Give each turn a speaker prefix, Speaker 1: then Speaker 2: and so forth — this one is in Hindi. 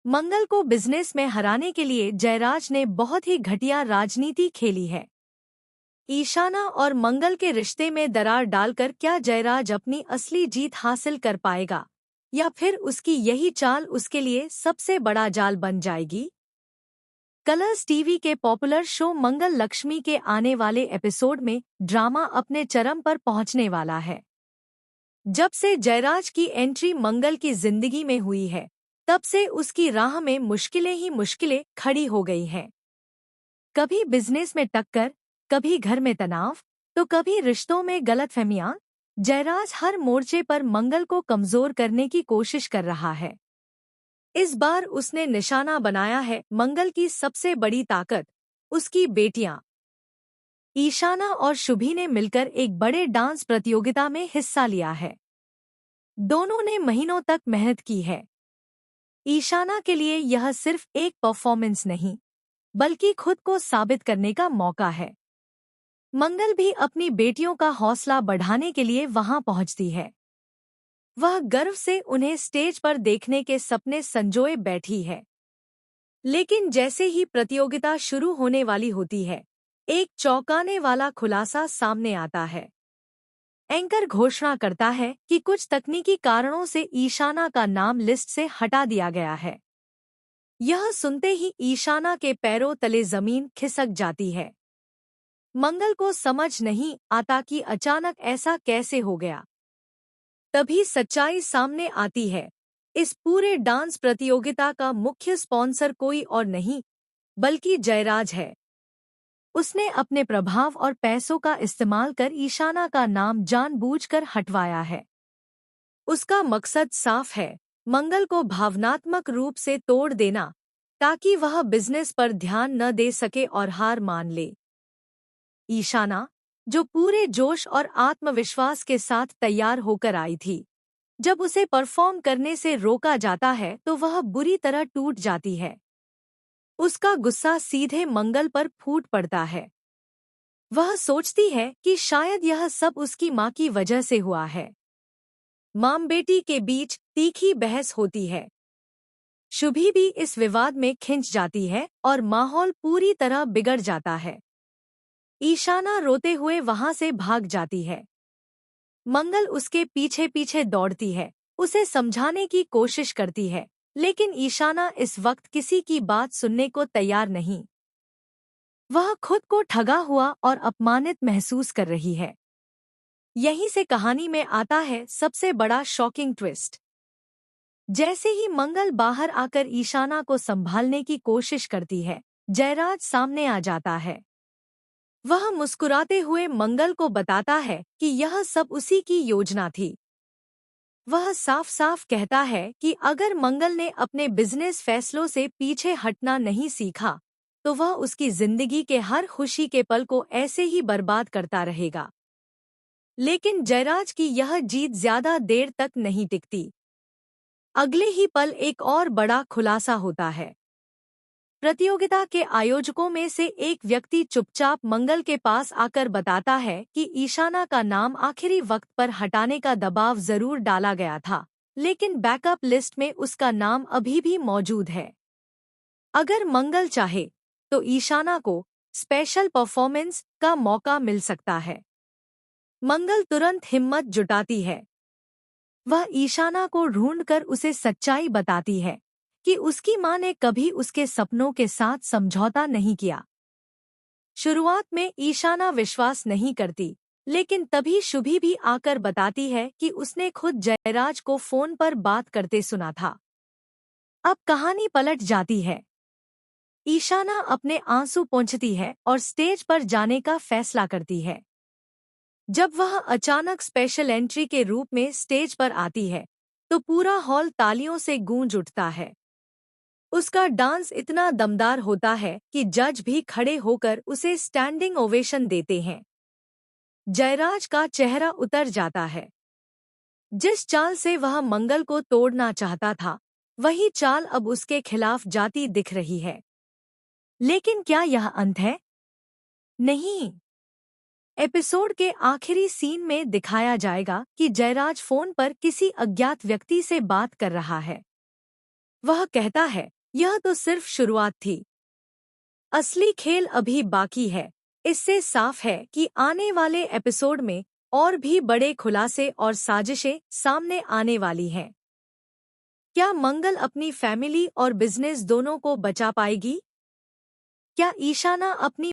Speaker 1: मंगल को बिजनेस में हराने के लिए जयराज ने बहुत ही घटिया राजनीति खेली है। ईशाना और मंगल के रिश्ते में दरार डालकर क्या जयराज अपनी असली जीत हासिल कर पाएगा, या फिर उसकी यही चाल उसके लिए सबसे बड़ा जाल बन जाएगी? कलर्स टीवी के पॉपुलर शो मंगल लक्ष्मी के आने वाले एपिसोड में ड्रामा अपने चरम पर पहुंचने वाला है। जब से जयराज की एंट्री मंगल की जिंदगी में हुई है, तब से उसकी राह में मुश्किलें ही मुश्किलें खड़ी हो गई हैं। कभी बिजनेस में टक्कर, कभी घर में तनाव, तो कभी रिश्तों में गलतफहमियां। जयराज हर मोर्चे पर मंगल को कमजोर करने की कोशिश कर रहा है। इस बार उसने निशाना बनाया है मंगल की सबसे बड़ी ताकत, उसकी बेटियां। ईशाना और शुभी ने मिलकर एक बड़े डांस प्रतियोगिता में हिस्सा लिया है। दोनों ने महीनों तक मेहनत की है। ईशाना के लिए यह सिर्फ एक परफॉर्मेंस नहीं, बल्कि खुद को साबित करने का मौका है। मंगल भी अपनी बेटियों का हौसला बढ़ाने के लिए वहां पहुंचती है। वह गर्व से उन्हें स्टेज पर देखने के सपने संजोए बैठी है। लेकिन जैसे ही प्रतियोगिता शुरू होने वाली होती है, एक चौंकाने वाला खुलासा सामने आता है। एंकर घोषणा करता है कि कुछ तकनीकी कारणों से ईशाना का नाम लिस्ट से हटा दिया गया है। यह सुनते ही ईशाना के पैरों तले जमीन खिसक जाती है। मंगल को समझ नहीं आता कि अचानक ऐसा कैसे हो गया। तभी सच्चाई सामने आती है। इस पूरे डांस प्रतियोगिता का मुख्य स्पॉन्सर कोई और नहीं, बल्कि जयराज है। उसने अपने प्रभाव और पैसों का इस्तेमाल कर ईशाना का नाम जानबूझकर हटवाया है। उसका मकसद साफ है, मंगल को भावनात्मक रूप से तोड़ देना, ताकि वह बिजनेस पर ध्यान न दे सके और हार मान ले। ईशाना, जो पूरे जोश और आत्मविश्वास के साथ तैयार होकर आई थी, जब उसे परफॉर्म करने से रोका जाता है तो वह बुरी तरह टूट जाती है। उसका गुस्सा सीधे मंगल पर फूट पड़ता है। वह सोचती है कि शायद यह सब उसकी माँ की वजह से हुआ है। माँ बेटी के बीच तीखी बहस होती है। शुभी भी इस विवाद में खिंच जाती है और माहौल पूरी तरह बिगड़ जाता है। ईशाना रोते हुए वहां से भाग जाती है। मंगल उसके पीछे पीछे दौड़ती है, उसे समझाने की कोशिश करती है, लेकिन ईशाना इस वक्त किसी की बात सुनने को तैयार नहीं। वह खुद को ठगा हुआ और अपमानित महसूस कर रही है। यहीं से कहानी में आता है सबसे बड़ा शॉकिंग ट्विस्ट। जैसे ही मंगल बाहर आकर ईशाना को संभालने की कोशिश करती है, जयराज सामने आ जाता है। वह मुस्कुराते हुए मंगल को बताता है कि यह सब उसी की योजना थी। वह साफ साफ कहता है कि अगर मंगल ने अपने बिजनेस फैसलों से पीछे हटना नहीं सीखा, तो वह उसकी जिंदगी के हर खुशी के पल को ऐसे ही बर्बाद करता रहेगा। लेकिन जयराज की यह जीत ज्यादा देर तक नहीं टिकती। अगले ही पल एक और बड़ा खुलासा होता है। प्रतियोगिता के आयोजकों में से एक व्यक्ति चुपचाप मंगल के पास आकर बताता है कि ईशाना का नाम आखिरी वक्त पर हटाने का दबाव जरूर डाला गया था, लेकिन बैकअप लिस्ट में उसका नाम अभी भी मौजूद है। अगर मंगल चाहे तो ईशाना को स्पेशल परफॉर्मेंस का मौका मिल सकता है। मंगल तुरंत हिम्मत जुटाती है। वह ईशाना को ढूंढकर उसे सच्चाई बताती है कि उसकी माँ ने कभी उसके सपनों के साथ समझौता नहीं किया। शुरुआत में ईशाना विश्वास नहीं करती, लेकिन तभी शुभी भी आकर बताती है कि उसने खुद जयराज को फोन पर बात करते सुना था। अब कहानी पलट जाती है। ईशाना अपने आंसू पोंछती है और स्टेज पर जाने का फैसला करती है। जब वह अचानक स्पेशल एंट्री के रूप में स्टेज पर आती है, तो पूरा हॉल तालियों से गूंज उठता है। उसका डांस इतना दमदार होता है कि जज भी खड़े होकर उसे स्टैंडिंग ओवेशन देते हैं। जयराज का चेहरा उतर जाता है। जिस चाल से वह मंगल को तोड़ना चाहता था, वही चाल अब उसके खिलाफ जाती दिख रही है। लेकिन क्या यह अंत है? नहीं। एपिसोड के आखिरी सीन में दिखाया जाएगा कि जयराज फोन पर किसी अज्ञात व्यक्ति से बात कर रहा है। वह कहता है, यह तो सिर्फ शुरुआत थी, असली खेल अभी बाकी है। इससे साफ है कि आने वाले एपिसोड में और भी बड़े खुलासे और साजिशें सामने आने वाली हैं। क्या मंगल अपनी फैमिली और बिजनेस दोनों को बचा पाएगी? क्या ईशाना अपनी